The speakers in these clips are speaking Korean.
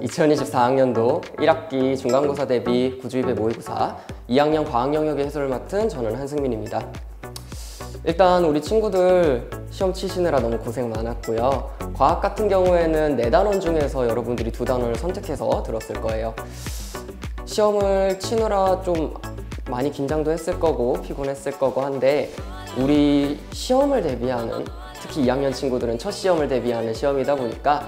2024학년도 1학기 중간고사 대비 구주입의 모의고사 2학년 과학 영역의 해설을 맡은 저는 한승민입니다. 일단 우리 친구들 시험 치시느라 너무 고생 많았고요. 과학 같은 경우에는 4단원 중에서 여러분들이 2단원을 선택해서 들었을 거예요. 시험을 치느라 좀 많이 긴장도 했을 거고 피곤했을 거고 한데 우리 시험을 대비하는, 특히 2학년 친구들은 첫 시험을 대비하는 시험이다 보니까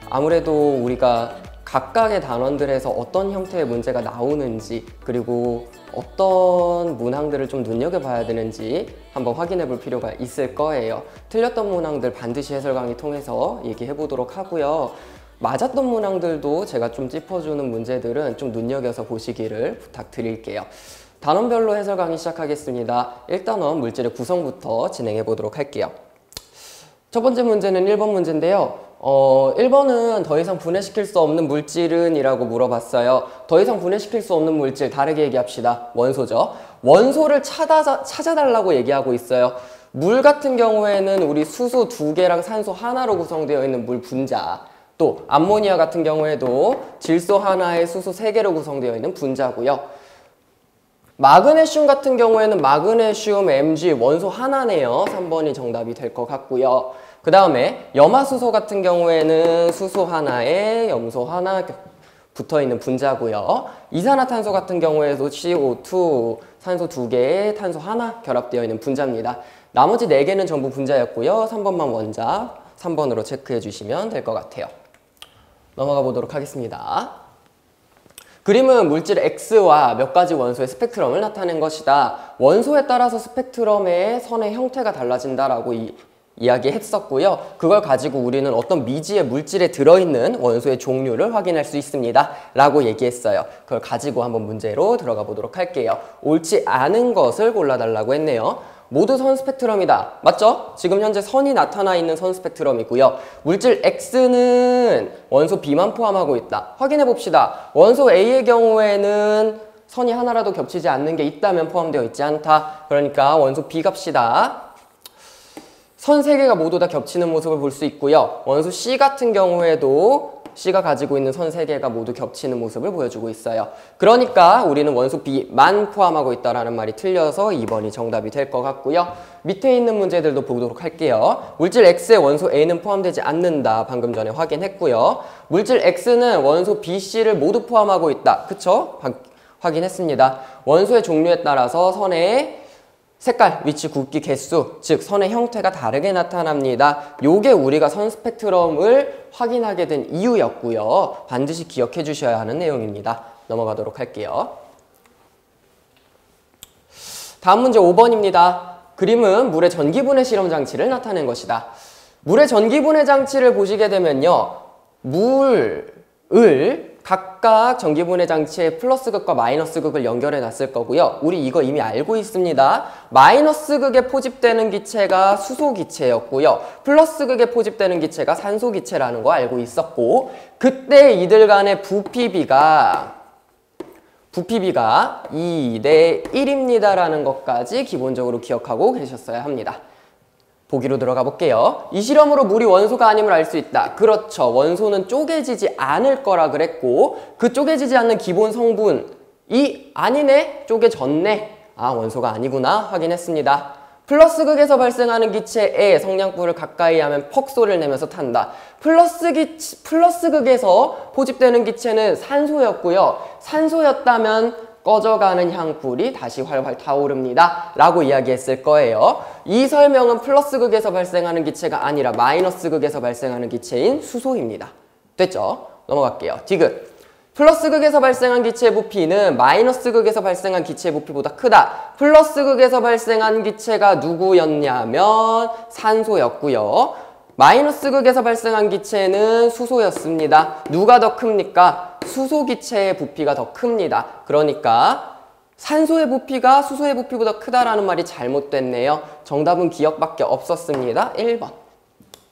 아무래도 우리가 각각의 단원들에서 어떤 형태의 문제가 나오는지, 그리고 어떤 문항들을 좀 눈여겨봐야 되는지 한번 확인해 볼 필요가 있을 거예요. 틀렸던 문항들 반드시 해설 강의 통해서 얘기해 보도록 하고요. 맞았던 문항들도 제가 좀 짚어주는 문제들은 좀 눈여겨서 보시기를 부탁드릴게요. 단원별로 해설 강의 시작하겠습니다. 1단원 물질의 구성부터 진행해 보도록 할게요. 첫 번째 문제는 1번 문제인데요. 1번은 더 이상 분해시킬 수 없는 물질은? 이라고 물어봤어요. 더 이상 분해시킬 수 없는 물질, 다르게 얘기합시다. 원소죠. 원소를 찾아달라고 얘기하고 있어요. 물 같은 경우에는 우리 수소 2개랑 산소 하나로 구성되어 있는 물 분자, 또 암모니아 같은 경우에도 질소 하나에 수소 3개로 구성되어 있는 분자고요. 마그네슘 같은 경우에는 마그네슘, Mg, 원소 하나네요. 3번이 정답이 될 것 같고요. 그 다음에 염화수소 같은 경우에는 수소 하나에 염소 하나 붙어있는 분자고요. 이산화탄소 같은 경우에도 CO2, 산소 2개에 탄소 하나 결합되어 있는 분자입니다. 나머지 4개는 전부 분자였고요. 3번만 원작, 3번으로 체크해 주시면 될 것 같아요. 넘어가 보도록 하겠습니다. 그림은 물질 X와 몇 가지 원소의 스펙트럼을 나타낸 것이다. 원소에 따라서 스펙트럼의 선의 형태가 달라진다라고 이야기했었고요. 그걸 가지고 우리는 어떤 미지의 물질에 들어있는 원소의 종류를 확인할 수 있습니다. 라고 얘기했어요. 그걸 가지고 한번 문제로 들어가 보도록 할게요. 옳지 않은 것을 골라달라고 했네요. 모두 선 스펙트럼이다. 맞죠? 지금 현재 선이 나타나 있는 선 스펙트럼이고요. 물질 X는 원소 B만 포함하고 있다. 확인해 봅시다. 원소 A의 경우에는 선이 하나라도 겹치지 않는 게 있다면 포함되어 있지 않다. 그러니까 원소 B 갑시다. 선 3개가 모두 다 겹치는 모습을 볼 수 있고요. 원소 C 같은 경우에도 C가 가지고 있는 선 3개가 모두 겹치는 모습을 보여주고 있어요. 그러니까 우리는 원소 B만 포함하고 있다는 말이 틀려서 2번이 정답이 될 것 같고요. 밑에 있는 문제들도 보도록 할게요. 물질 X에 원소 A는 포함되지 않는다. 방금 전에 확인했고요. 물질 X는 원소 B, C를 모두 포함하고 있다. 그쵸? 확인했습니다. 원소의 종류에 따라서 선의 색깔, 위치, 굵기, 개수, 즉 선의 형태가 다르게 나타납니다. 요게 우리가 선 스펙트럼을 확인하게 된 이유였고요. 반드시 기억해 주셔야 하는 내용입니다. 넘어가도록 할게요. 다음 문제 5번입니다. 그림은 물의 전기분해 실험 장치를 나타낸 것이다. 물의 전기분해 장치를 보시게 되면요. 물을 각각 전기분해 장치에 플러스 극과 마이너스 극을 연결해 놨을 거고요. 우리 이거 이미 알고 있습니다. 마이너스 극에 포집되는 기체가 수소 기체였고요. 플러스 극에 포집되는 기체가 산소 기체라는 거 알고 있었고, 그때 이들 간의 부피비가 2대 1입니다 라는 것까지 기본적으로 기억하고 계셨어야 합니다. 보기로 들어가 볼게요. 이 실험으로 물이 원소가 아님을 알 수 있다. 그렇죠. 원소는 쪼개지지 않을 거라 그랬고, 그 쪼개지지 않는 기본 성분이 아니네? 쪼개졌네? 아, 원소가 아니구나 확인했습니다. 플러스 극에서 발생하는 기체에 성냥불을 가까이 하면 퍽 소리를 내면서 탄다. 플러스 극에서 포집되는 기체는 산소였고요. 산소였다면 꺼져가는 향불이 다시 활활 타오릅니다. 라고 이야기했을 거예요. 이 설명은 플러스 극에서 발생하는 기체가 아니라 마이너스 극에서 발생하는 기체인 수소입니다. 됐죠? 넘어갈게요. 디귿. 플러스 극에서 발생한 기체의 부피는 마이너스 극에서 발생한 기체의 부피보다 크다. 플러스 극에서 발생한 기체가 누구였냐면 산소였고요. 마이너스 극에서 발생한 기체는 수소였습니다. 누가 더 큽니까? 수소 기체의 부피가 더 큽니다. 그러니까 산소의 부피가 수소의 부피보다 크다라는 말이 잘못됐네요. 정답은 기억밖에 없었습니다. 1번.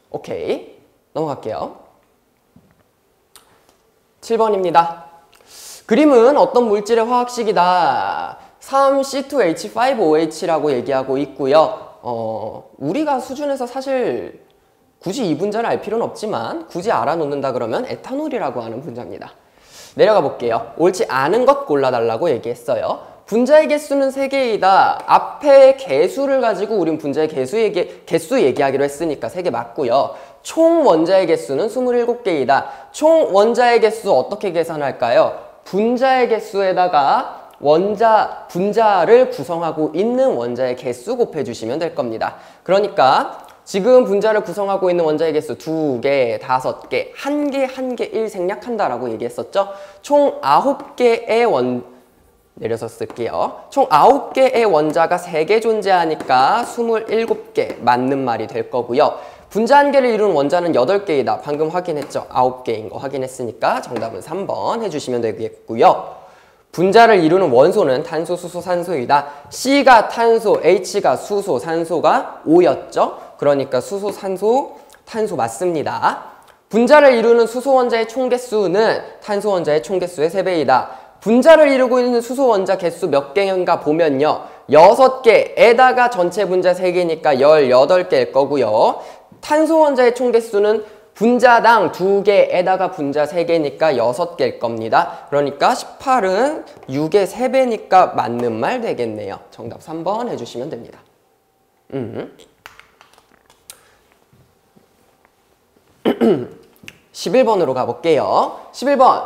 오케이. 넘어갈게요. 7번입니다. 그림은 어떤 물질의 화학식이다. 3C2H5OH라고 얘기하고 있고요. 우리가 수준에서 사실 굳이 이 분자를 알 필요는 없지만 굳이 알아놓는다 그러면 에탄올이라고 하는 분자입니다. 내려가 볼게요. 옳지 않은 것 골라달라고 얘기했어요. 분자의 개수는 3개이다. 앞에 개수를 가지고 우린 분자의 개수 얘기하기로 했으니까 3개 맞고요. 총 원자의 개수는 27개이다. 총 원자의 개수 어떻게 계산할까요? 분자의 개수에다가 분자를 구성하고 있는 원자의 개수 곱해주시면 될 겁니다. 그러니까 지금 분자를 구성하고 있는 원자의 개수 2개, 5개, 1개, 1 생략한다라고 얘기했었죠. 총 9개의 내려서 쓸게요. 총 9개의 원자가 3개 존재하니까 27개 맞는 말이 될 거고요. 분자 한 개를 이루는 원자는 8개이다. 방금 확인했죠? 9개인 거 확인했으니까 정답은 3번 해주시면 되겠고요. 분자를 이루는 원소는 탄소, 수소, 산소이다. C가 탄소, H가 수소, 산소가 5였죠? 그러니까 수소, 산소, 탄소 맞습니다. 분자를 이루는 수소 원자의 총 개수는 탄소 원자의 총 개수의 3배이다. 분자를 이루고 있는 수소 원자 개수 몇 개인가 보면요. 6개에다가 전체 분자 3개니까 18개일 거고요. 탄소 원자의 총 개수는 분자당 2개에다가 분자 3개니까 6개일 겁니다. 그러니까 18은 6의 3배니까 맞는 말 되겠네요. 정답 3번 해주시면 됩니다. 11번으로 가볼게요. 11번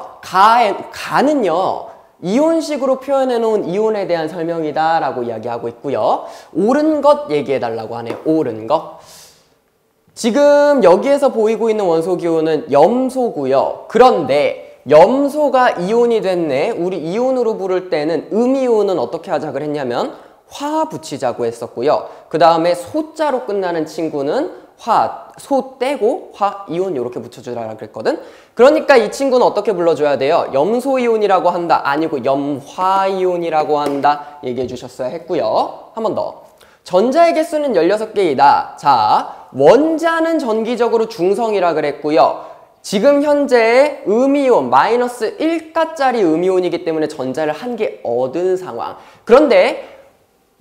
가는요. 이온식으로 표현해 놓은 이온에 대한 설명이다 라고 이야기하고 있고요. 옳은 것 얘기해 달라고 하네요. 옳은 것. 지금 여기에서 보이고 있는 원소 기호는 염소고요. 그런데 염소가 이온이 됐네. 우리 이온으로 부를 때는 음이온은 어떻게 하자 그랬냐면 화 붙이자고 했었고요. 그 다음에 소자로 끝나는 친구는 소 떼고 화, 이온 이렇게 붙여주라 그랬거든. 그러니까 이 친구는 어떻게 불러줘야 돼요? 염소이온이라고 한다. 아니고 염화이온이라고 한다. 얘기해 주셨어야 했고요. 한 번 더. 전자의 개수는 16개이다. 자, 원자는 전기적으로 중성이라 그랬고요. 지금 현재 음이온 마이너스 1가짜리 음이온이기 때문에 전자를 1개 얻은 상황. 그런데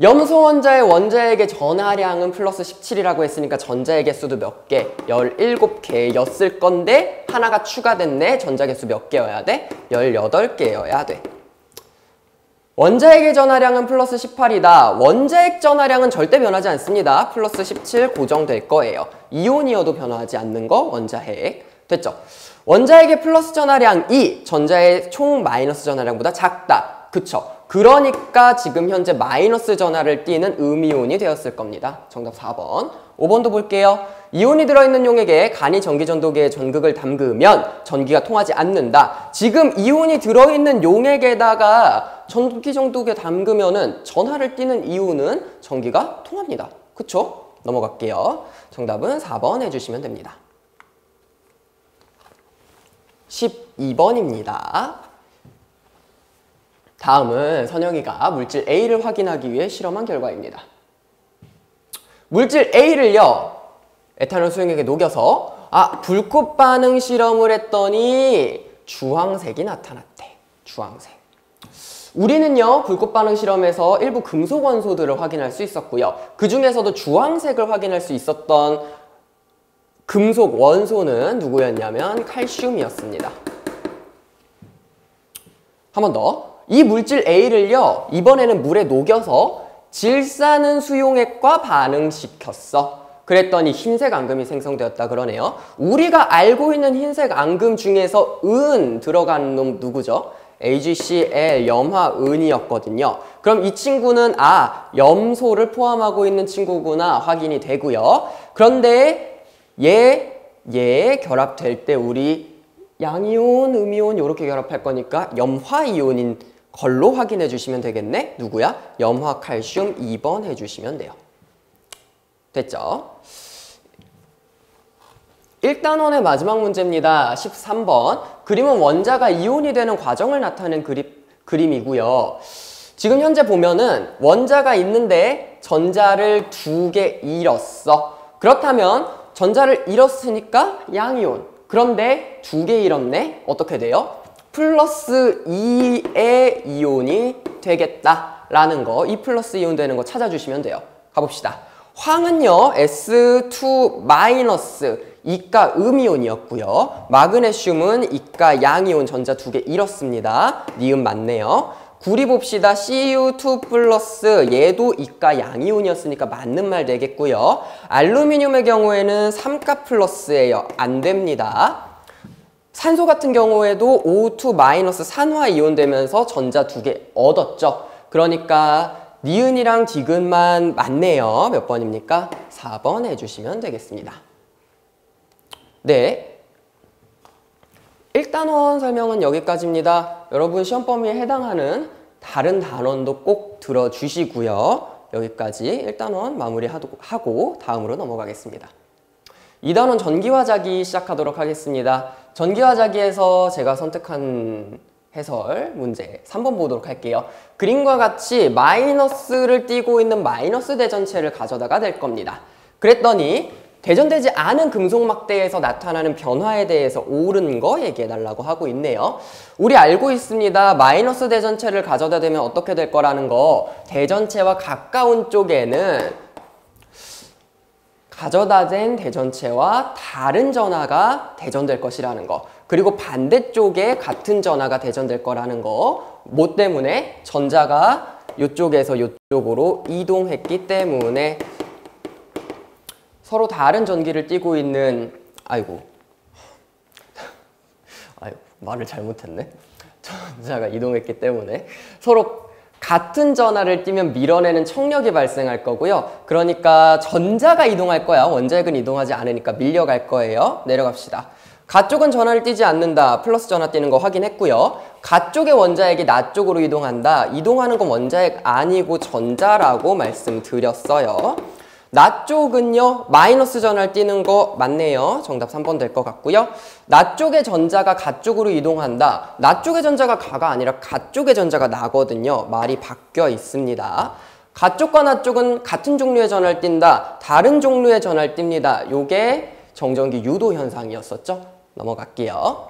염소 원자의 원자에게 전하량은 플러스 17이라고 했으니까 전자의 개수도 몇 개? 17개였을 건데 하나가 추가됐네. 전자 개수 몇 개여야 돼? 18개여야 돼. 원자액의 전하량은 플러스 18이다. 원자액 전하량은 절대 변하지 않습니다. 플러스 17 고정될 거예요. 이온이어도 변화하지 않는 거 원자핵. 됐죠? 원자액의 플러스 전하량이 전자의 총 마이너스 전하량보다 작다. 그쵸? 그러니까 지금 현재 마이너스 전하를 띠는 음이온이 되었을 겁니다. 정답 4번. 5번도 볼게요. 이온이 들어있는 용액에 간이 전기전도기에 전극을 담그면 전기가 통하지 않는다. 지금 이온이 들어있는 용액에다가 전기전도기에 담그면은 전하를 띠는 이온은 전기가 통합니다. 그쵸? 넘어갈게요. 정답은 4번 해주시면 됩니다. 12번입니다. 다음은 선영이가 물질 A를 확인하기 위해 실험한 결과입니다. 물질 A를요, 에탄올 수용액에 녹여서 불꽃 반응 실험을 했더니 주황색이 나타났대. 주황색. 우리는요, 불꽃 반응 실험에서 일부 금속 원소들을 확인할 수 있었고요. 그 중에서도 주황색을 확인할 수 있었던 금속 원소는 누구였냐면 칼슘이었습니다. 한 번 더. 이 물질 A를요, 이번에는 물에 녹여서 질산은 수용액과 반응시켰어. 그랬더니 흰색 앙금이 생성되었다 그러네요. 우리가 알고 있는 흰색 앙금 중에서 은 들어간 놈 누구죠? AgCl 염화은이었거든요. 그럼 이 친구는 염소를 포함하고 있는 친구구나 확인이 되고요. 그런데 얘 결합될 때 우리 양이온, 음이온 이렇게 결합할 거니까 염화이온인 걸로 확인해 주시면 되겠네. 누구야? 염화칼슘 2번 해주시면 돼요. 됐죠? 1단원의 마지막 문제입니다. 13번. 그림은 원자가 이온이 되는 과정을 나타내는 그림이고요. 지금 현재 보면은 원자가 있는데 전자를 2개 잃었어. 그렇다면 전자를 잃었으니까 양이온. 그런데 2개 잃었네? 어떻게 돼요? 플러스 2의 이온이 되겠다라는 거, 2 플러스 이온 되는 거 찾아주시면 돼요. 가봅시다. 황은요, S2 마이너스 이가 음이온이었고요. 마그네슘은 이가 양이온 전자 두 개 잃었습니다. 니은 맞네요. 구리 봅시다. Cu2 플러스 얘도 이가 양이온이었으니까 맞는 말 되겠고요. 알루미늄의 경우에는 3가 플러스예요. 안 됩니다. 산소 같은 경우에도 O2 마이너스 산화 이온 되면서 전자 두 개 얻었죠. 그러니까 니은이랑 디귿만 맞네요. 몇 번입니까? 4번 해주시면 되겠습니다. 네. 1단원 설명은 여기까지입니다. 여러분 시험 범위에 해당하는 다른 단원도 꼭 들어주시고요. 여기까지 1단원 마무리하고 다음으로 넘어가겠습니다. 2단원 전기화자기 시작하도록 하겠습니다. 전기화자기에서 제가 선택한 해설 문제 3번 보도록 할게요. 그림과 같이 마이너스를 띠고 있는 마이너스 대전체를 가져다가 낼 겁니다. 그랬더니 대전되지 않은 금속 막대에서 나타나는 변화에 대해서 옳은 거 얘기해달라고 하고 있네요. 우리 알고 있습니다. 마이너스 대전체를 가져다 대면 어떻게 될 거라는 거. 대전체와 가까운 쪽에는 가져다 댄 대전체와 다른 전하가 대전될 것이라는 거. 그리고 반대쪽에 같은 전하가 대전될 거라는 거. 뭐 때문에? 전자가 이쪽에서 이쪽으로 이동했기 때문에 서로 다른 전기를 띠고 있는 아이고 말을 잘못했네. 전자가 이동했기 때문에 서로 같은 전하를 띠면 밀어내는 청력이 발생할 거고요. 그러니까 전자가 이동할 거야. 원자핵은 이동하지 않으니까 밀려갈 거예요. 내려갑시다. 가쪽은 전하를 띠지 않는다. 플러스 전하 띠는 거 확인했고요. 가쪽의 원자핵이 나 쪽으로 이동한다. 이동하는 건 원자핵 아니고 전자라고 말씀드렸어요. 나 쪽은요, 마이너스 전하를 띠는 거 맞네요. 정답 3번 될 것 같고요. 나 쪽의 전자가 가 쪽으로 이동한다. 나 쪽의 전자가 가가 아니라 가 쪽의 전자가 나거든요. 말이 바뀌어 있습니다. 가 쪽과 나 쪽은 같은 종류의 전하를 띈다. 다른 종류의 전하를 띱니다. 요게 정전기 유도 현상이었었죠. 넘어갈게요.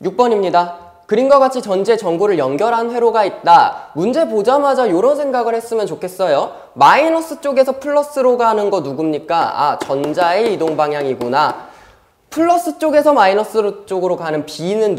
6번입니다. 그림과 같이 전지의 전구를 연결한 회로가 있다. 문제 보자마자 이런 생각을 했으면 좋겠어요. 마이너스 쪽에서 플러스로 가는 거 누굽니까? 아, 전자의 이동 방향이구나. 플러스 쪽에서 마이너스 쪽으로 가는 B는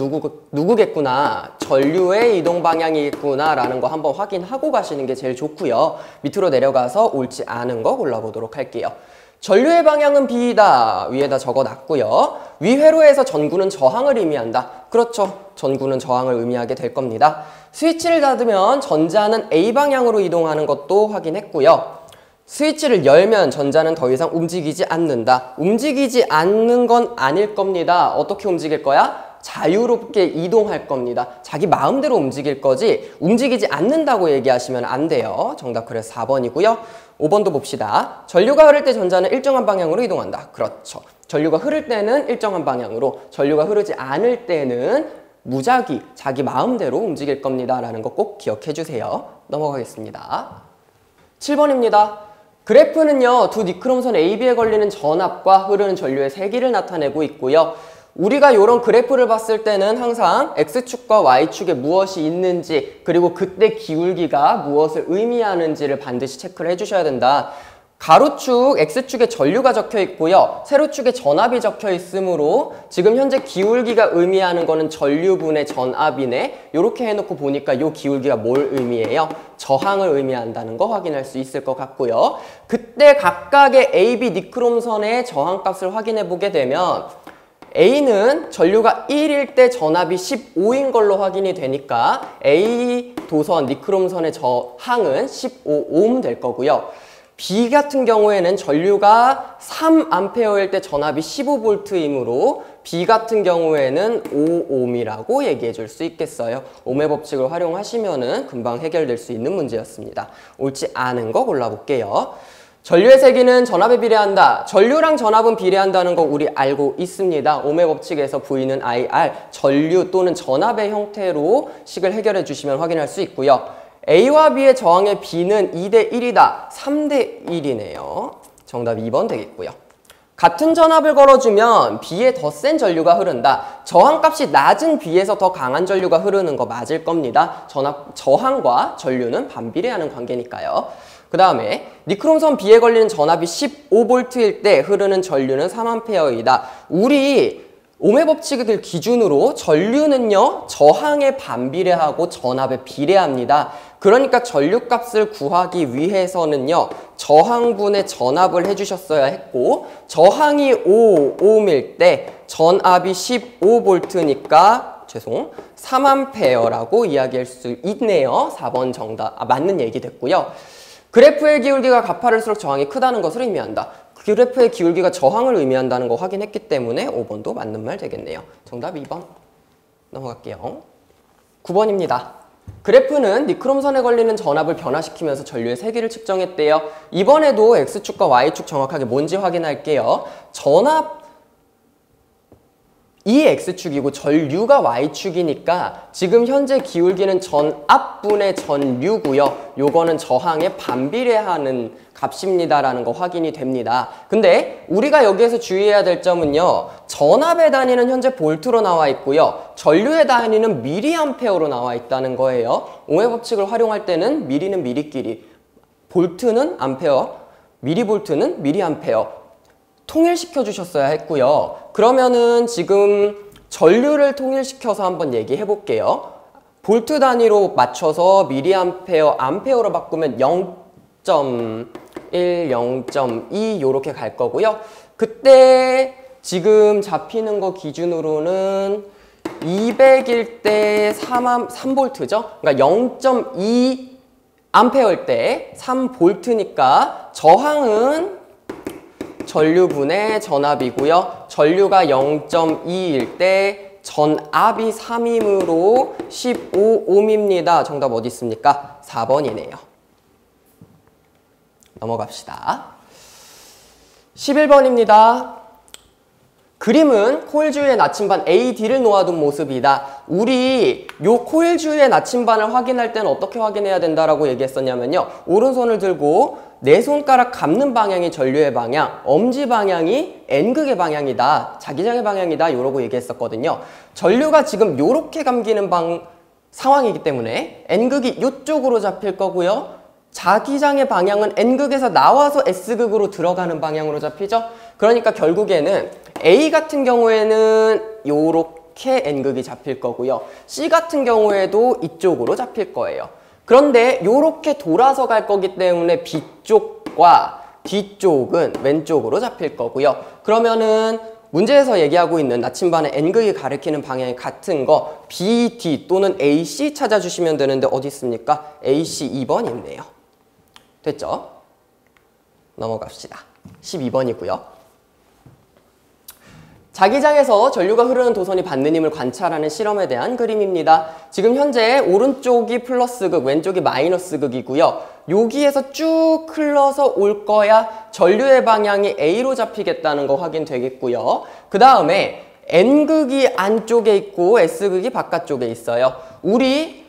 누구겠구나. 전류의 이동 방향이겠구나 라는 거 한번 확인하고 가시는 게 제일 좋고요. 밑으로 내려가서 옳지 않은 거 골라보도록 할게요. 전류의 방향은 B이다. 위에다 적어놨고요. 위 회로에서 전구는 저항을 의미한다. 그렇죠. 전구는 저항을 의미하게 될 겁니다. 스위치를 닫으면 전자는 A 방향으로 이동하는 것도 확인했고요. 스위치를 열면 전자는 더 이상 움직이지 않는다. 움직이지 않는 건 아닐 겁니다. 어떻게 움직일 거야? 자유롭게 이동할 겁니다. 자기 마음대로 움직일 거지 움직이지 않는다고 얘기하시면 안 돼요. 정답 그래서 4번이고요. 5번도 봅시다. 전류가 흐를 때 전자는 일정한 방향으로 이동한다. 그렇죠. 전류가 흐를 때는 일정한 방향으로, 전류가 흐르지 않을 때는 무작위, 자기 마음대로 움직일 겁니다. 라는 거 꼭 기억해 주세요. 넘어가겠습니다. 7번입니다. 그래프는요, 두 니크롬선 AB에 걸리는 전압과 흐르는 전류의 세기를 나타내고 있고요. 우리가 이런 그래프를 봤을 때는 항상 X축과 Y축에 무엇이 있는지, 그리고 그때 기울기가 무엇을 의미하는지를 반드시 체크를 해주셔야 된다. 가로축 X축에 전류가 적혀 있고요. 세로축에 전압이 적혀 있으므로 지금 현재 기울기가 의미하는 거는 전류분의 전압이네. 이렇게 해놓고 보니까 이 기울기가 뭘 의미해요? 저항을 의미한다는 거 확인할 수 있을 것 같고요. 그때 각각의 AB 니크롬선의 저항값을 확인해 보게 되면 A는 전류가 1일 때 전압이 15인 걸로 확인이 되니까 A 도선 니크롬선의 저항은 15옴 될 거고요. B 같은 경우에는 전류가 3A일 때 전압이 15V이므로 B 같은 경우에는 5옴이라고 얘기해 줄 수 있겠어요. 옴의 법칙을 활용하시면은 금방 해결될 수 있는 문제였습니다. 옳지 않은 거 골라볼게요. 전류의 세기는 전압에 비례한다. 전류랑 전압은 비례한다는 거 우리 알고 있습니다. 옴의 법칙에서 V는 IR, 전류 또는 전압의 형태로 식을 해결해 주시면 확인할 수 있고요. A와 B의 저항의 B는 2대 1이다. 3대 1이네요. 정답 2번 되겠고요. 같은 전압을 걸어주면 B에 더 센 전류가 흐른다. 저항값이 낮은 B에서 더 강한 전류가 흐르는 거 맞을 겁니다. 저항과 전류는 반비례하는 관계니까요. 그 다음에 니크롬선 B에 걸리는 전압이 15V일 때 흐르는 전류는 3A이다. 우리 ohm의 법칙을 기준으로 전류는요, 저항에 반비례하고 전압에 비례합니다. 그러니까 전류값을 구하기 위해서는요, 저항분의 전압을 해주셨어야 했고, 저항이 5ohm일 때 전압이 15V니까 3A라고 이야기할 수 있네요. 4번 정답, 맞는 얘기 됐고요. 그래프의 기울기가 가파를수록 저항이 크다는 것을 의미한다. 그래프의 기울기가 저항을 의미한다는 거 확인했기 때문에 5번도 맞는 말 되겠네요. 정답 2번 넘어갈게요. 9번입니다. 그래프는 니크롬선에 걸리는 전압을 변화시키면서 전류의 세기를 측정했대요. 이번에도 X축과 Y축 정확하게 뭔지 확인할게요. 전압 이 X축이고 전류가 Y축이니까 지금 현재 기울기는 전압분의 전류고요. 요거는 저항에 반비례하는 값입니다라는 거 확인이 됩니다. 근데 우리가 여기에서 주의해야 될 점은요. 전압의 단위는 현재 볼트로 나와 있고요. 전류의 단위는 미리암페어로 나와 있다는 거예요. ohm의 법칙을 활용할 때는 미리는 미리끼리, 볼트는 암페어, 미리볼트는 미리암페어. 통일시켜 주셨어야 했고요. 그러면은 지금 전류를 통일시켜서 한번 얘기해 볼게요. 볼트 단위로 맞춰서 미리암페어, 암페어로 바꾸면 0.1, 0.2 요렇게 갈 거고요. 그때 지금 잡히는 거 기준으로는 200일 때 3V죠. 그러니까 0.2 암페어일 때 3V니까 저항은 전류분의 전압이고요. 전류가 0.2일 때 전압이 3이므로 15ohm입니다. 정답 어디 있습니까? 4번이네요. 넘어갑시다. 11번입니다. 그림은 코일 주위에 나침반 AD를 놓아둔 모습이다. 우리 요 코일 주위의 나침반을 확인할 때는 어떻게 확인해야 된다라고 얘기했었냐면요. 오른손을 들고 내 손가락 감는 방향이 전류의 방향, 엄지 방향이 N극의 방향이다. 자기장의 방향이다. 요러고 얘기했었거든요. 전류가 지금 요렇게 감기는 상황이기 때문에 N극이 요쪽으로 잡힐 거고요. 자기장의 방향은 N극에서 나와서 S극으로 들어가는 방향으로 잡히죠. 그러니까 결국에는 A 같은 경우에는 요렇게 N극이 잡힐 거고요. C 같은 경우에도 이쪽으로 잡힐 거예요. 그런데 요렇게 돌아서 갈 거기 때문에 B쪽과 D쪽은 왼쪽으로 잡힐 거고요. 그러면은 문제에서 얘기하고 있는 나침반의 N극이 가리키는 방향이 같은 거 B, D 또는 AC 찾아주시면 되는데 어디 있습니까? AC 2번 있네요. 됐죠? 넘어갑시다. 12번이고요. 자기장에서 전류가 흐르는 도선이 받는 힘을 관찰하는 실험에 대한 그림입니다. 지금 현재 오른쪽이 플러스극, 왼쪽이 마이너스극이고요. 여기에서 쭉 흘러서 올 거야 전류의 방향이 A로 잡히겠다는 거 확인되겠고요. 그 다음에 N극이 안쪽에 있고 S극이 바깥쪽에 있어요. 우리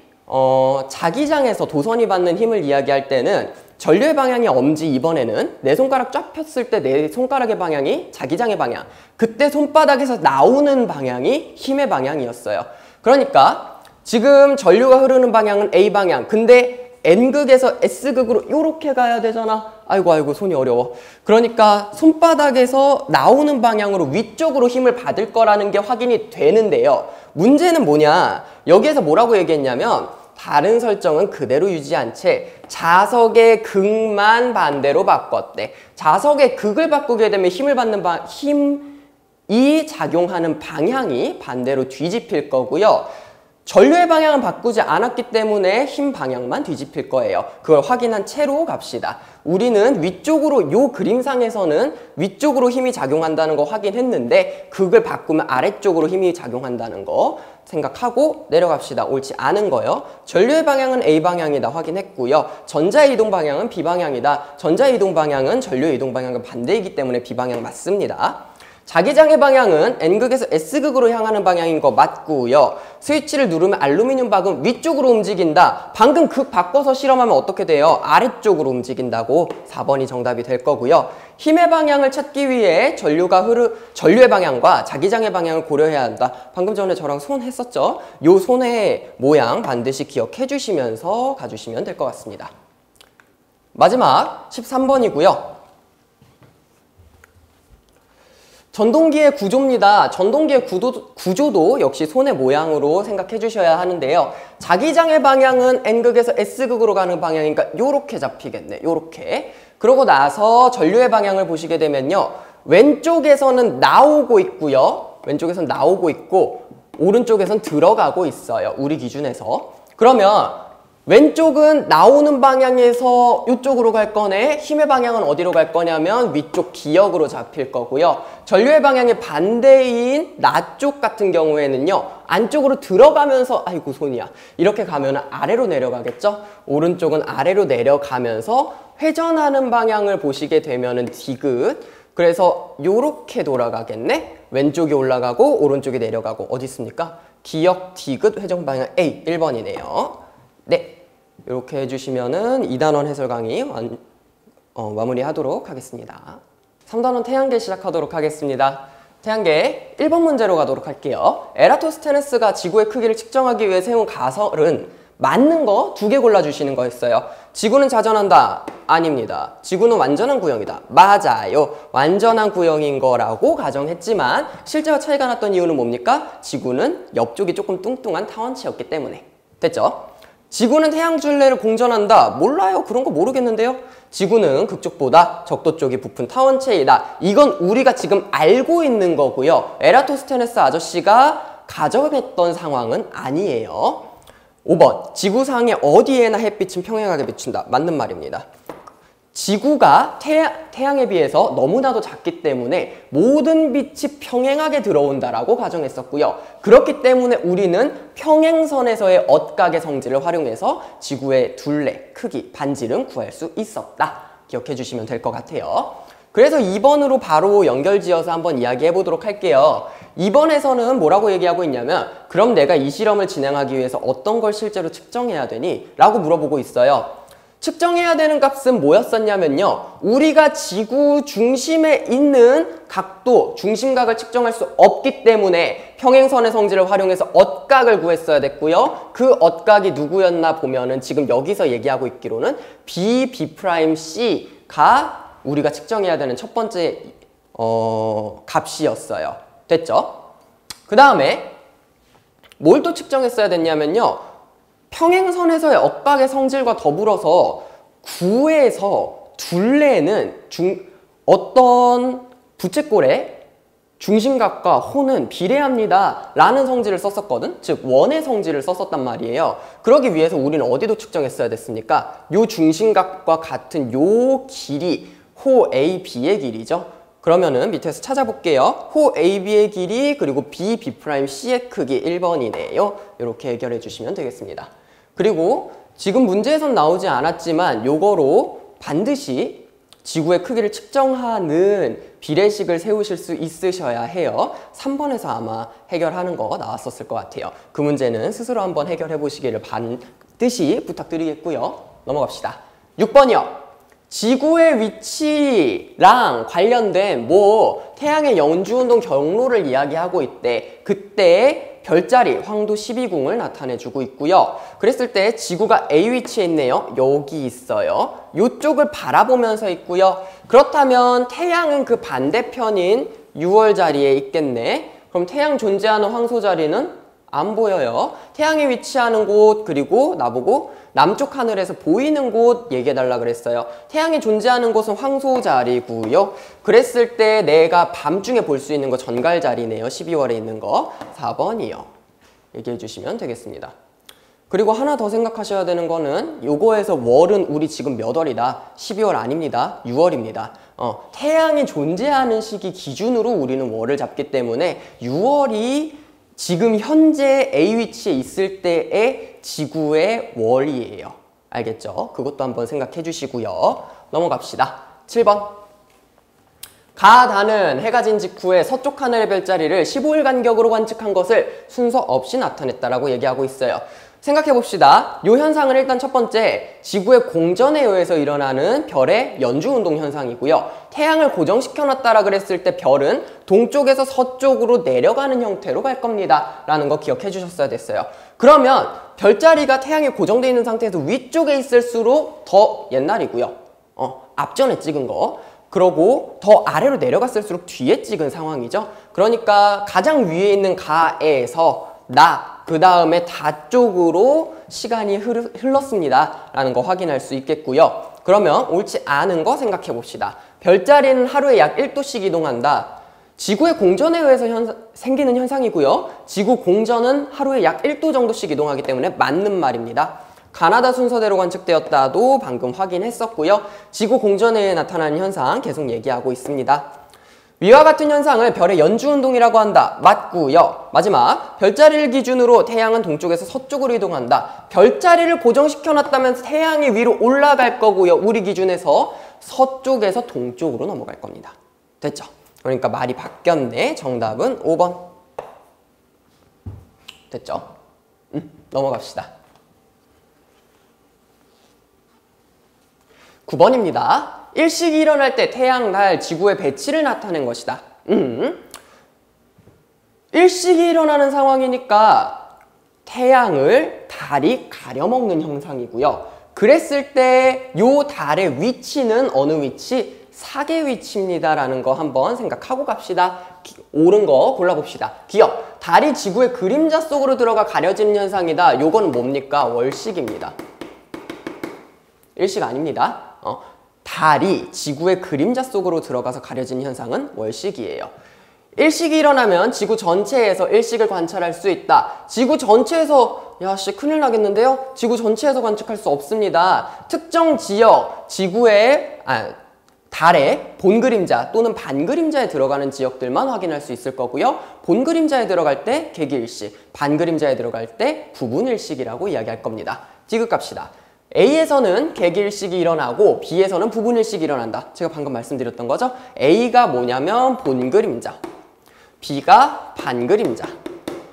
자기장에서 도선이 받는 힘을 이야기할 때는 전류의 방향이 엄지, 이번에는 내 손가락 쫙 폈을 때 내 손가락의 방향이 자기장의 방향, 그때 손바닥에서 나오는 방향이 힘의 방향이었어요. 그러니까 지금 전류가 흐르는 방향은 A 방향, 근데 N극에서 S극으로 이렇게 가야 되잖아. 아이고 손이 어려워. 그러니까 손바닥에서 나오는 방향으로 위쪽으로 힘을 받을 거라는 게 확인이 되는데요. 문제는 뭐냐, 여기에서 뭐라고 얘기했냐면 다른 설정은 그대로 유지한 채 자석의 극만 반대로 바꿨대. 자석의 극을 바꾸게 되면 힘이 작용하는 방향이 반대로 뒤집힐 거고요. 전류의 방향은 바꾸지 않았기 때문에 힘 방향만 뒤집힐 거예요. 그걸 확인한 채로 갑시다. 우리는 위쪽으로, 요 그림상에서는 위쪽으로 힘이 작용한다는 거 확인했는데 극을 바꾸면 아래쪽으로 힘이 작용한다는 거 생각하고 내려갑시다. 옳지 않은 거요. 전류의 방향은 A 방향이다 확인했고요. 전자의 이동 방향은 B 방향이다. 전자의 이동 방향은 전류의 이동 방향과 반대이기 때문에 B 방향 맞습니다. 자기장의 방향은 N극에서 S극으로 향하는 방향인 거 맞고요. 스위치를 누르면 알루미늄 박은 위쪽으로 움직인다. 방금 극 바꿔서 실험하면 어떻게 돼요? 아래쪽으로 움직인다고. 4번이 정답이 될 거고요. 힘의 방향을 찾기 위해 전류의 방향과 자기장의 방향을 고려해야 한다. 방금 전에 저랑 손 했었죠? 요 손의 모양 반드시 기억해 주시면서 가주시면 될 것 같습니다. 마지막 13번이고요. 전동기의 구조입니다. 전동기의 구조도 역시 손의 모양으로 생각해 주셔야 하는데요. 자기장의 방향은 N극에서 S극으로 가는 방향이니까 요렇게 잡히겠네. 요렇게. 그러고 나서 전류의 방향을 보시게 되면요. 왼쪽에서는 나오고 있고요. 왼쪽에서는 나오고 있고 오른쪽에서는 들어가고 있어요. 우리 기준에서. 그러면 왼쪽은 나오는 방향에서 이쪽으로 갈 거네. 힘의 방향은 어디로 갈 거냐면 위쪽 기역으로 잡힐 거고요. 전류의 방향이 반대인 나 쪽 같은 경우에는요. 안쪽으로 들어가면서 아이고 손이야. 이렇게 가면 아래로 내려가겠죠. 오른쪽은 아래로 내려가면서 회전하는 방향을 보시게 되면은 디귿. 그래서 요렇게 돌아가겠네. 왼쪽이 올라가고 오른쪽이 내려가고 어디 있습니까? 기역 디귿 회전 방향 A 1번이네요. 네. 이렇게 해주시면은 2단원 해설 강의 마무리하도록 하겠습니다. 3단원 태양계 시작하도록 하겠습니다. 태양계 1번 문제로 가도록 할게요. 에라토스테네스가 지구의 크기를 측정하기 위해 세운 가설은 맞는 거 2개 골라주시는 거였어요. 지구는 자전한다? 아닙니다. 지구는 완전한 구형이다? 맞아요. 완전한 구형인 거라고 가정했지만 실제와 차이가 났던 이유는 뭡니까? 지구는 옆쪽이 조금 뚱뚱한 타원체였기 때문에. 됐죠? 지구는 태양줄레를 공전한다? 몰라요. 그런 거 모르겠는데요. 지구는 극쪽보다 적도 쪽이 부푼 타원체이다. 이건 우리가 지금 알고 있는 거고요. 에라토스테네스 아저씨가 가정했던 상황은 아니에요. 5번. 지구상의 어디에나 햇빛은 평행하게 비춘다. 맞는 말입니다. 지구가 태양에 비해서 너무나도 작기 때문에 모든 빛이 평행하게 들어온다라고 가정했었고요. 그렇기 때문에 우리는 평행선에서의 엇각의 성질을 활용해서 지구의 둘레, 크기, 반지름 구할 수 있었다. 기억해 주시면 될 것 같아요. 그래서 2번으로 바로 연결지어서 한번 이야기해 보도록 할게요. 2번에서는 뭐라고 얘기하고 있냐면 그럼 내가 이 실험을 진행하기 위해서 어떤 걸 실제로 측정해야 되니? 라고 물어보고 있어요. 측정해야 되는 값은 뭐였었냐면요. 우리가 지구 중심에 있는 각도, 중심각을 측정할 수 없기 때문에 평행선의 성질을 활용해서 엇각을 구했어야 됐고요. 그 엇각이 누구였나 보면은 지금 여기서 얘기하고 있기로는 B, B'C가 우리가 측정해야 되는 첫 번째 값이었어요. 됐죠? 그 다음에 뭘 또 측정했어야 됐냐면요. 평행선에서의 엇각의 성질과 더불어서 구에서 둘레는 어떤 부채꼴의 중심각과 호는 비례합니다 라는 성질을 썼었거든. 즉 원의 성질을 썼었단 말이에요. 그러기 위해서 우리는 어디도 측정했어야 됐습니까? 요 중심각과 같은 요 길이 호 AB의 길이죠. 그러면은 밑에서 찾아볼게요. 호 AB의 길이 그리고 B, B'C의 크기 1번이네요. 이렇게 해결해 주시면 되겠습니다. 그리고 지금 문제에선 나오지 않았지만 요거로 반드시 지구의 크기를 측정하는 비례식을 세우실 수 있으셔야 해요. 3번에서 아마 해결하는 거 나왔었을 것 같아요. 그 문제는 스스로 한번 해결해 보시기를 반드시 부탁드리겠고요. 넘어갑시다. 6번이요. 지구의 위치랑 관련된 태양의 연주운동 경로를 이야기하고 있대. 그때 별자리 황도 12궁을 나타내주고 있고요. 그랬을 때 지구가 A 위치에 있네요. 여기 있어요. 이쪽을 바라보면서 있고요. 그렇다면 태양은 그 반대편인 6월 자리에 있겠네. 그럼 태양 존재하는 황소 자리는 안 보여요. 태양이 위치하는 곳 그리고 나보고 남쪽 하늘에서 보이는 곳 얘기해달라 그랬어요. 태양이 존재하는 곳은 황소 자리고요. 그랬을 때 내가 밤중에 볼 수 있는 거 전갈 자리네요. 12월에 있는 거 4번이요. 얘기해 주시면 되겠습니다. 그리고 하나 더 생각하셔야 되는 거는 요거에서 월은 우리 지금 몇 월이다? 12월 아닙니다. 6월입니다. 태양이 존재하는 시기 기준으로 우리는 월을 잡기 때문에 6월이 지금 현재 A 위치에 있을 때의 지구의 월이에요. 알겠죠? 그것도 한번 생각해 주시고요. 넘어갑시다. 7번. 가다는 해가 진 직후에 서쪽 하늘의 별자리를 15일 간격으로 관측한 것을 순서 없이 나타냈다라고 얘기하고 있어요. 생각해 봅시다. 이 현상은 일단 첫 번째, 지구의 공전에 의해서 일어나는 별의 연주운동 현상이고요. 태양을 고정시켜 놨다라 그랬을 때 별은 동쪽에서 서쪽으로 내려가는 형태로 갈 겁니다. 라는 거 기억해 주셨어야 됐어요. 그러면 별자리가 태양에 고정되어 있는 상태에서 위쪽에 있을수록 더 옛날이고요. 앞전에 찍은 거. 그러고 더 아래로 내려갔을수록 뒤에 찍은 상황이죠. 그러니까 가장 위에 있는 가에서 나, 그 다음에 다 쪽으로 시간이 흘렀습니다 라는 거 확인할 수 있겠고요. 그러면 옳지 않은 거 생각해 봅시다. 별자리는 하루에 약 1도씩 이동한다. 지구의 공전에 의해서 생기는 현상이고요. 지구 공전은 하루에 약 1도 정도씩 이동하기 때문에 맞는 말입니다. 가나다 순서대로 관측되었다도 방금 확인했었고요. 지구 공전에 의해 나타나는 현상 계속 얘기하고 있습니다. 위와 같은 현상을 별의 연주운동이라고 한다. 맞고요. 마지막, 별자리를 기준으로 태양은 동쪽에서 서쪽으로 이동한다. 별자리를 고정시켜 놨다면 태양이 위로 올라갈 거고요. 우리 기준에서 서쪽에서 동쪽으로 넘어갈 겁니다. 됐죠? 그러니까 말이 바뀌었네. 정답은 5번. 됐죠? 넘어갑시다. 9번입니다. 일식이 일어날 때 태양, 달, 지구의 배치를 나타낸 것이다. 일식이 일어나는 상황이니까 태양을 달이 가려먹는 현상이고요. 그랬을 때 요 달의 위치는 어느 위치? 사계 위치입니다 라는 거 한번 생각하고 갑시다. 옳은 거 골라봅시다. 기억, 달이 지구의 그림자 속으로 들어가 가려지는 현상이다. 요거는 뭡니까? 월식입니다. 일식 아닙니다. 달이 지구의 그림자 속으로 들어가서 가려지는 현상은 월식이에요. 일식이 일어나면 지구 전체에서 일식을 관찰할 수 있다. 지구 전체에서 야씨 큰일 나겠는데요? 지구 전체에서 관측할 수 없습니다. 특정 지역, 달의 본그림자 또는 반그림자에 들어가는 지역들만 확인할 수 있을 거고요. 본그림자에 들어갈 때 개기일식, 반그림자에 들어갈 때 부분일식이라고 이야기할 겁니다. 지급 갑시다. A에서는 개기일식이 일어나고 B에서는 부분일식이 일어난다. 제가 방금 말씀드렸던 거죠. A가 뭐냐면 본그림자, B가 반그림자.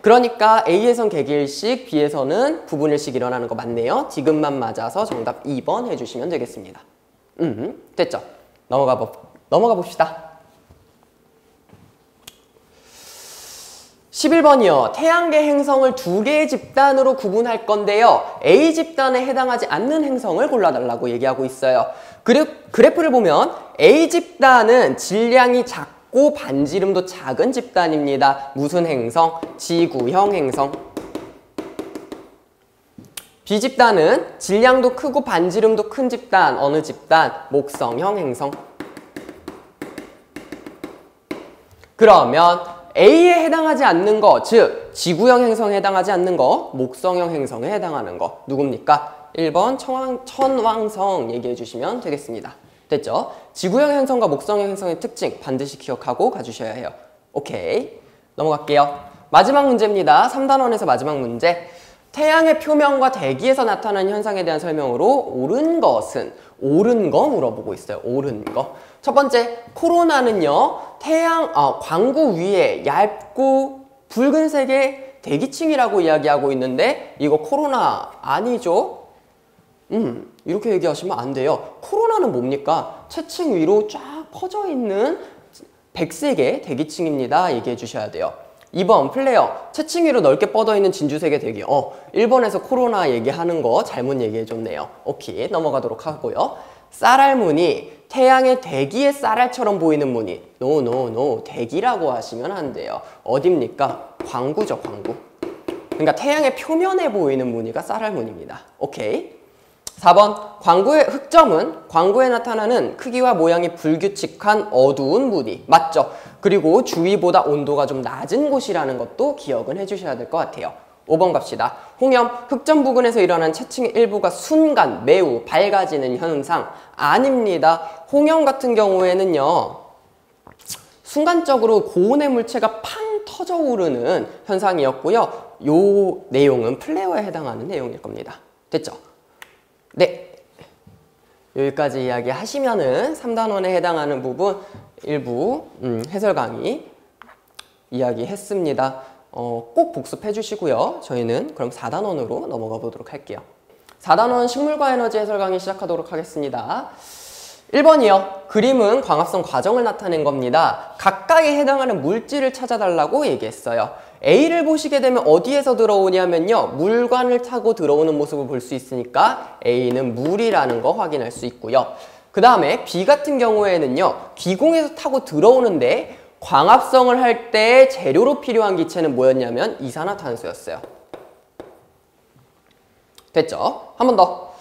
그러니까 A에선 개기일식, B에서는 부분일식 일어나는 거 맞네요. 지금만 맞아서 정답 2번 해주시면 되겠습니다. 됐죠? 넘어가 봅시다. 11번이요. 태양계 행성을 2개의 집단으로 구분할 건데요. A 집단에 해당하지 않는 행성을 골라달라고 얘기하고 있어요. 그래프를 보면 A 집단은 질량이 작고 반지름도 작은 집단입니다. 무슨 행성? 지구형 행성. B 집단은 질량도 크고 반지름도 큰 집단. 어느 집단? 목성형 행성. 그러면 A에 해당하지 않는 거, 즉 지구형 행성에 해당하지 않는 거, 목성형 행성에 해당하는 거 누굽니까? 1번 천왕성 얘기해 주시면 되겠습니다. 됐죠? 지구형 행성과 목성형 행성의 특징 반드시 기억하고 가주셔야 해요. 오케이, 넘어갈게요. 마지막 문제입니다. 3단원에서 마지막 문제. 태양의 표면과 대기에서 나타나는 현상에 대한 설명으로 옳은 것은? 옳은 거 물어보고 있어요. 옳은 거. 첫 번째, 코로나는요, 광구 위에 얇고 붉은색의 대기층이라고 이야기하고 있는데 이거 코로나 아니죠? 이렇게 얘기하시면 안 돼요. 코로나는 뭡니까? 채층 위로 쫙 퍼져 있는 백색의 대기층입니다. 얘기해 주셔야 돼요. 2번 플레이어, 채층 위로 넓게 뻗어 있는 진주색의 대기. 1번에서 코로나 얘기하는 거 잘못 얘기해 줬네요. 오케이, 넘어가도록 하고요. 쌀알무늬, 태양의 대기의 쌀알처럼 보이는 무늬. 노, 대기라고 하시면 안 돼요. 어딥니까? 광구죠, 광구. 그러니까 태양의 표면에 보이는 무늬가 쌀알무늬입니다. 오케이. 4번, 광구의 흑점은 광구에 나타나는 크기와 모양이 불규칙한 어두운 무늬. 맞죠? 그리고 주위보다 온도가 좀 낮은 곳이라는 것도 기억은 해주셔야 될 것 같아요. 5번 갑시다. 홍염, 흑점 부근에서 일어난 채층의 일부가 순간 매우 밝아지는 현상. 아닙니다. 홍염 같은 경우에는요, 순간적으로 고온의 물체가 팡 터져 오르는 현상이었고요. 요 내용은 플레어에 해당하는 내용일 겁니다. 됐죠? 네. 여기까지 이야기 하시면은 3단원에 해당하는 부분 일부 해설 강의 이야기했습니다. 꼭 복습해 주시고요. 저희는 그럼 4단원으로 넘어가 보도록 할게요. 4단원 식물과 에너지 해설 강의 시작하도록 하겠습니다. 1번이요. 그림은 광합성 과정을 나타낸 겁니다. 각각에 해당하는 물질을 찾아달라고 얘기했어요. A를 보시게 되면 어디에서 들어오냐면요, 물관을 타고 들어오는 모습을 볼 수 있으니까 A는 물이라는 거 확인할 수 있고요. 그 다음에 B 같은 경우에는요, 기공에서 타고 들어오는데 광합성을 할 때 재료로 필요한 기체는 뭐였냐면 이산화탄소였어요. 됐죠? 한 번 더.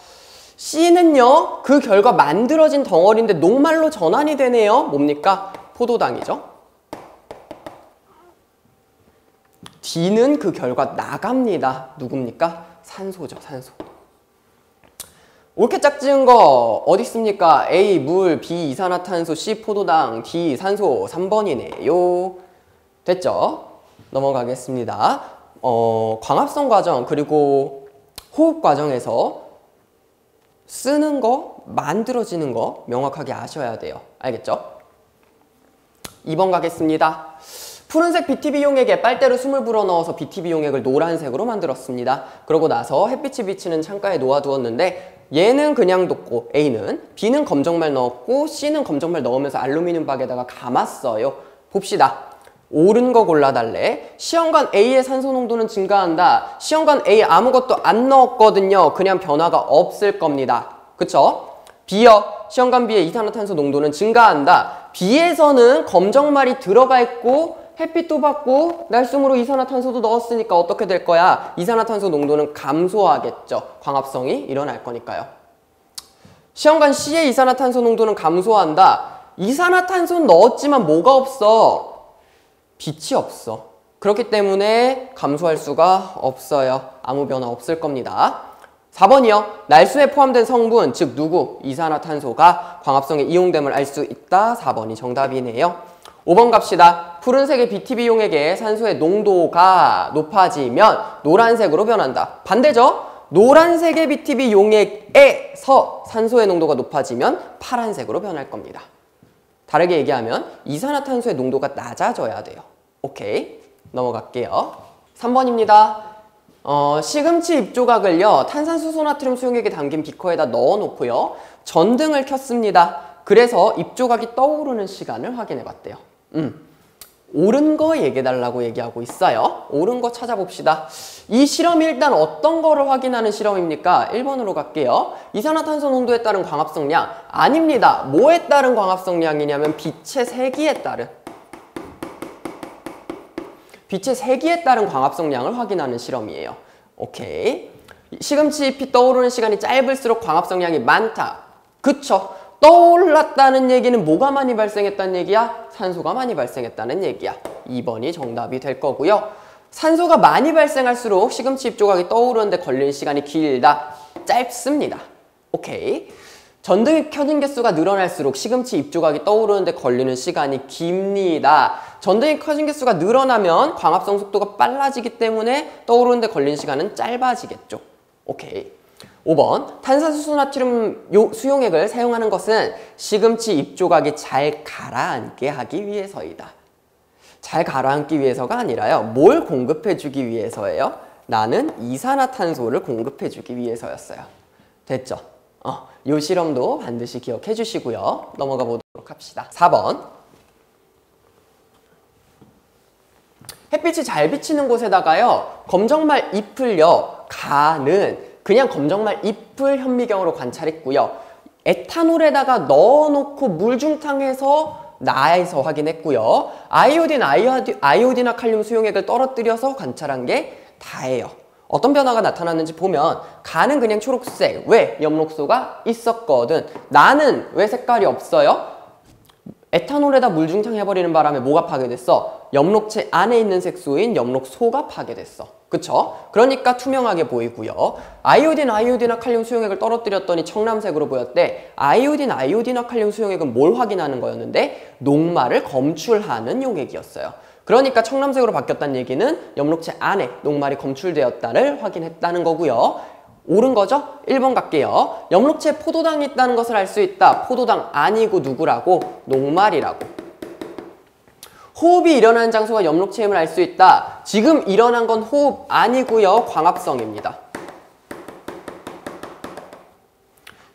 C는요, 그 결과 만들어진 덩어리인데 녹말로 전환이 되네요. 뭡니까? 포도당이죠. D는 그 결과 나갑니다. 누굽니까? 산소죠, 산소. 옳게 짝지은 거 어디 있습니까? A 물, B 이산화탄소, C 포도당, D 산소. 3번이네요. 됐죠? 넘어가겠습니다. 광합성 과정 그리고 호흡 과정에서 쓰는 거, 만들어지는 거 명확하게 아셔야 돼요. 알겠죠? 2번 가겠습니다. 푸른색 BTB 용액에 빨대로 숨을 불어넣어서 BTB 용액을 노란색으로 만들었습니다. 그러고 나서 햇빛이 비치는 창가에 놓아두었는데 얘는 그냥 뒀고 A는, B는 검정말 넣었고 C는 검정말 넣으면서 알루미늄 박에다가 감았어요. 봅시다. 옳은 거 골라달래. 시험관 A의 산소 농도는 증가한다. 시험관 A 아무것도 안 넣었거든요. 그냥 변화가 없을 겁니다. 그쵸? B요. 시험관 B의 이산화탄소 농도는 증가한다. B에서는 검정말이 들어가 있고 햇빛도 받고 날숨으로 이산화탄소도 넣었으니까 어떻게 될 거야? 이산화탄소 농도는 감소하겠죠. 광합성이 일어날 거니까요. 시험관 C의 이산화탄소 농도는 감소한다. 이산화탄소는 넣었지만 뭐가 없어? 빛이 없어. 그렇기 때문에 감소할 수가 없어요. 아무 변화 없을 겁니다. 4번이요. 날수에 포함된 성분, 즉 누구? 이산화탄소가 광합성에 이용됨을 알 수 있다. 4번이 정답이네요. 5번 갑시다. 푸른색의 BTB 용액에 산소의 농도가 높아지면 노란색으로 변한다. 반대죠? 노란색의 BTB 용액에서 산소의 농도가 높아지면 파란색으로 변할 겁니다. 다르게 얘기하면 이산화탄소의 농도가 낮아져야 돼요. 오케이, 넘어갈게요. 3번입니다. 시금치 잎조각을요, 탄산수소 나트륨 수용액에 담긴 비커에다 넣어놓고요, 전등을 켰습니다. 그래서 잎조각이 떠오르는 시간을 확인해 봤대요. 옳은 거 얘기해달라고 얘기하고 있어요. 옳은 거 찾아봅시다. 이 실험이 일단 어떤 거를 확인하는 실험입니까? 1번으로 갈게요. 이산화탄소 농도에 따른 광합성량. 아닙니다. 뭐에 따른 광합성량이냐면 빛의 세기에 따른. 빛의 세기에 따른 광합성량을 확인하는 실험이에요. 오케이. 시금치 잎이 떠오르는 시간이 짧을수록 광합성량이 많다. 그쵸? 떠올랐다는 얘기는 뭐가 많이 발생했다는 얘기야? 산소가 많이 발생했다는 얘기야. 2번이 정답이 될 거고요. 산소가 많이 발생할수록 시금치 잎 조각이 떠오르는데 걸리는 시간이 길다. 짧습니다. 오케이. 전등이 켜진 개수가 늘어날수록 시금치 잎 조각이 떠오르는데 걸리는 시간이 깁니다. 전등이 켜진 개수가 늘어나면 광합성 속도가 빨라지기 때문에 떠오르는데 걸리는 시간은 짧아지겠죠. 오케이. 5번. 탄산수소 나트륨 수용액을 사용하는 것은 시금치 잎 조각이 잘 가라앉게 하기 위해서이다. 잘 가라앉기 위해서가 아니라요. 뭘 공급해주기 위해서예요? 나는 이산화탄소를 공급해주기 위해서였어요. 됐죠? 이 실험도 반드시 기억해 주시고요. 넘어가 보도록 합시다. 4번. 햇빛이 잘 비치는 곳에다가요, 검정말 잎을요, 가는 그냥 검정말 잎을 현미경으로 관찰했고요. 에탄올에다가 넣어놓고 물중탕해서 나에서 확인했고요. 아이오딘과 칼륨 수용액을 떨어뜨려서 관찰한 게 다예요. 어떤 변화가 나타났는지 보면 가는 그냥 초록색. 왜? 엽록소가 있었거든. 나는 왜 색깔이 없어요? 에탄올에다 물중탕 해버리는 바람에 뭐가 파괴됐어? 엽록체 안에 있는 색소인 엽록소가 파괴됐어. 그쵸? 그러니까 투명하게 보이고요. 아이오딘과 칼륨 수용액을 떨어뜨렸더니 청람색으로 보였대. 아이오딘과 칼륨 수용액은 뭘 확인하는 거였는데? 녹말을 검출하는 용액이었어요. 그러니까 청람색으로 바뀌었다는 얘기는 엽록체 안에 녹말이 검출되었다를 확인했다는 거고요. 옳은 거죠? 1번 갈게요. 엽록체에 포도당이 있다는 것을 알 수 있다. 포도당 아니고 누구라고? 녹말이라고. 호흡이 일어나는 장소가 엽록체임을 알 수 있다. 지금 일어난 건 호흡 아니고요. 광합성입니다.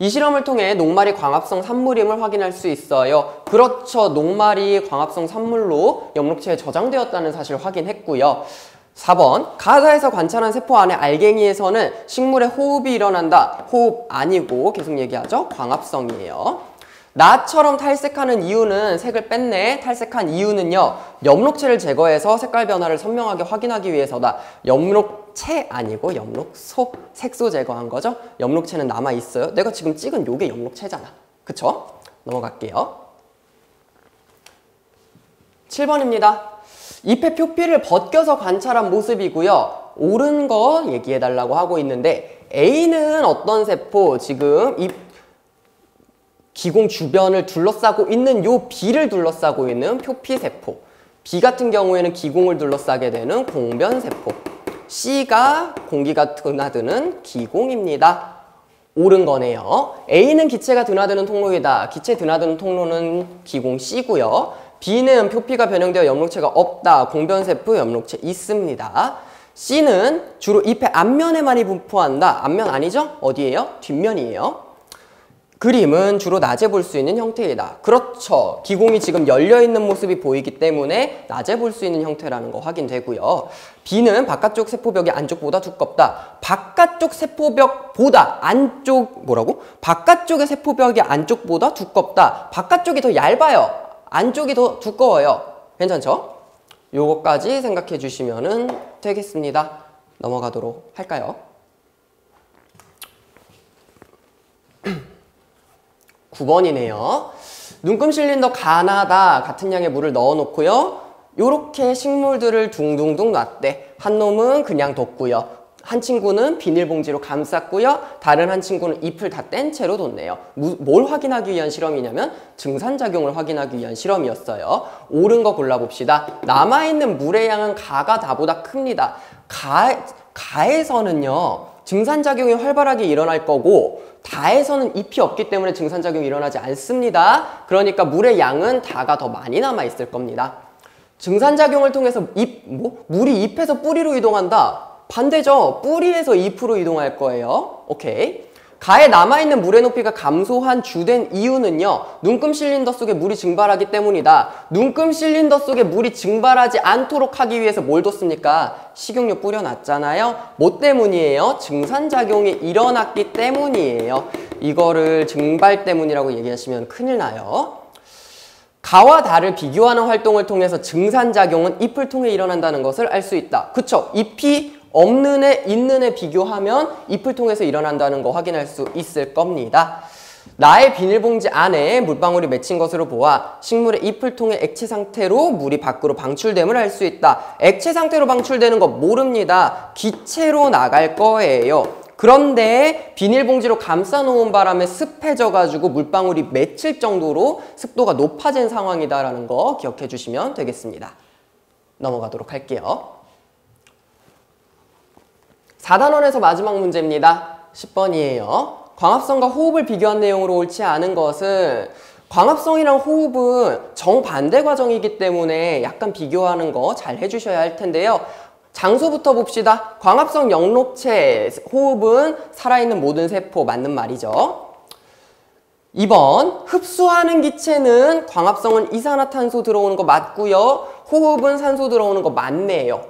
이 실험을 통해 녹말이 광합성 산물임을 확인할 수 있어요. 그렇죠. 녹말이 광합성 산물로 엽록체에 저장되었다는 사실을 확인했고요. 4번. 가사에서 관찰한 세포 안의 알갱이에서는 식물의 호흡이 일어난다. 호흡 아니고 계속 얘기하죠. 광합성이에요. 나처럼 탈색하는 이유는 색을 뺐네. 탈색한 이유는요. 엽록체를 제거해서 색깔 변화를 선명하게 확인하기 위해서다. 엽록체 아니고 엽록소. 색소 제거한 거죠. 엽록체는 남아있어요. 내가 지금 찍은 요게 엽록체잖아. 그쵸? 넘어갈게요. 7번입니다. 잎의 표피를 벗겨서 관찰한 모습이고요. 옳은 거 얘기해달라고 하고 있는데 A는 어떤 세포? 지금 잎 기공 주변을 둘러싸고 있는 요 B를 둘러싸고 있는 표피세포. B 같은 경우에는 기공을 둘러싸게 되는 공변세포. C가 공기가 드나드는 기공입니다. 옳은 거네요. A는 기체가 드나드는 통로이다. 기체 드나드는 통로는 기공 C고요. B는 표피가 변형되어 엽록체가 없다. 공변세포 엽록체 있습니다. C는 주로 잎의 앞면에 많이 분포한다. 앞면 아니죠? 어디예요? 뒷면이에요. 그림은 주로 낮에 볼 수 있는 형태이다. 그렇죠. 기공이 지금 열려있는 모습이 보이기 때문에 낮에 볼 수 있는 형태라는 거 확인되고요. B는 바깥쪽 세포벽이 안쪽보다 두껍다. 바깥쪽 세포벽보다 안쪽 뭐라고? 바깥쪽의 세포벽이 안쪽보다 두껍다. 바깥쪽이 더 얇아요. 안쪽이 더 두꺼워요. 괜찮죠? 요거까지 생각해 주시면 되겠습니다. 넘어가도록 할까요? 9번이네요. 눈금 실린더 가나다. 같은 양의 물을 넣어 놓고요. 요렇게 식물들을 둥둥둥 놨대. 한 놈은 그냥 뒀고요. 한 친구는 비닐봉지로 감쌌고요. 다른 한 친구는 잎을 다 뗀 채로 뒀네요. 뭘 확인하기 위한 실험이냐면 증산작용을 확인하기 위한 실험이었어요. 옳은 거 골라봅시다. 남아있는 물의 양은 가가 다보다 큽니다. 가에서는요. 증산작용이 활발하게 일어날 거고 다에서는 잎이 없기 때문에 증산작용이 일어나지 않습니다. 그러니까 물의 양은 다가 더 많이 남아있을 겁니다. 증산작용을 통해서 물이 잎에서 뿌리로 이동한다. 반대죠. 뿌리에서 잎으로 이동할 거예요. 오케이. 가에 남아있는 물의 높이가 감소한 주된 이유는요. 눈금 실린더 속에 물이 증발하기 때문이다. 눈금 실린더 속에 물이 증발하지 않도록 하기 위해서 뭘 뒀습니까? 식용유 뿌려놨잖아요. 뭐 때문이에요? 증산작용이 일어났기 때문이에요. 이거를 증발 때문이라고 얘기하시면 큰일 나요. 가와 다를 비교하는 활동을 통해서 증산작용은 잎을 통해 일어난다는 것을 알 수 있다. 그쵸? 잎이 없는 애, 있는 애 비교하면 잎을 통해서 일어난다는 거 확인할 수 있을 겁니다. 나의 비닐봉지 안에 물방울이 맺힌 것으로 보아 식물의 잎을 통해 액체 상태로 물이 밖으로 방출됨을 알 수 있다. 액체 상태로 방출되는 거 모릅니다. 기체로 나갈 거예요. 그런데 비닐봉지로 감싸놓은 바람에 습해져가지고 물방울이 맺힐 정도로 습도가 높아진 상황이다라는 거 기억해 주시면 되겠습니다. 넘어가도록 할게요. 4단원에서 마지막 문제입니다. 10번이에요. 광합성과 호흡을 비교한 내용으로 옳지 않은 것은 광합성이랑 호흡은 정반대 과정이기 때문에 약간 비교하는 거 잘 해주셔야 할 텐데요. 장소부터 봅시다. 광합성 엽록체, 호흡은 살아있는 모든 세포 맞는 말이죠. 2번 흡수하는 기체는 광합성은 이산화탄소 들어오는 거 맞고요. 호흡은 산소 들어오는 거 맞네요.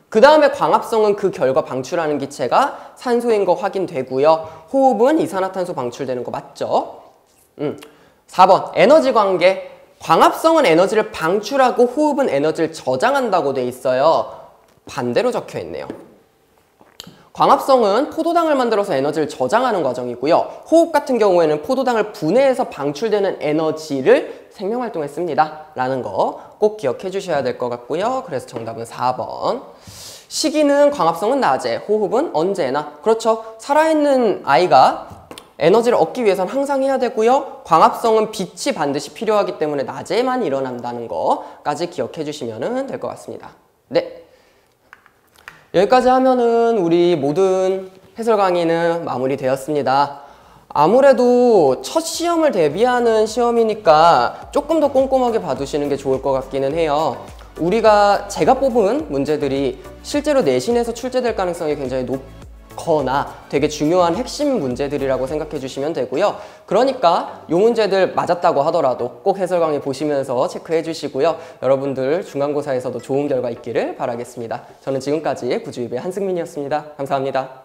그 다음에 광합성은 그 결과 방출하는 기체가 산소인 거 확인되고요. 호흡은 이산화탄소 방출되는 거 맞죠? 4번 에너지 관계. 광합성은 에너지를 방출하고 호흡은 에너지를 저장한다고 돼 있어요. 반대로 적혀 있네요. 광합성은 포도당을 만들어서 에너지를 저장하는 과정이고요. 호흡 같은 경우에는 포도당을 분해해서 방출되는 에너지를 생명활동에 씁니다. 라는 거 꼭 기억해 주셔야 될 것 같고요. 그래서 정답은 4번. 시기는 광합성은 낮에, 호흡은 언제나. 그렇죠. 살아있는 아이가 에너지를 얻기 위해서는 항상 해야 되고요. 광합성은 빛이 반드시 필요하기 때문에 낮에만 일어난다는 거까지 기억해 주시면 될 것 같습니다. 네. 여기까지 하면은 우리 모든 해설 강의는 마무리되었습니다. 아무래도 첫 시험을 대비하는 시험이니까 조금 더 꼼꼼하게 봐두시는 게 좋을 것 같기는 해요. 제가 뽑은 문제들이 실제로 내신에서 출제될 가능성이 굉장히 높거나 되게 중요한 핵심 문제들이라고 생각해 주시면 되고요. 그러니까 이 문제들 맞았다고 하더라도 꼭 해설 강의 보시면서 체크해 주시고요. 여러분들 중간고사에서도 좋은 결과 있기를 바라겠습니다. 저는 지금까지 구주입의 한승민이었습니다. 감사합니다.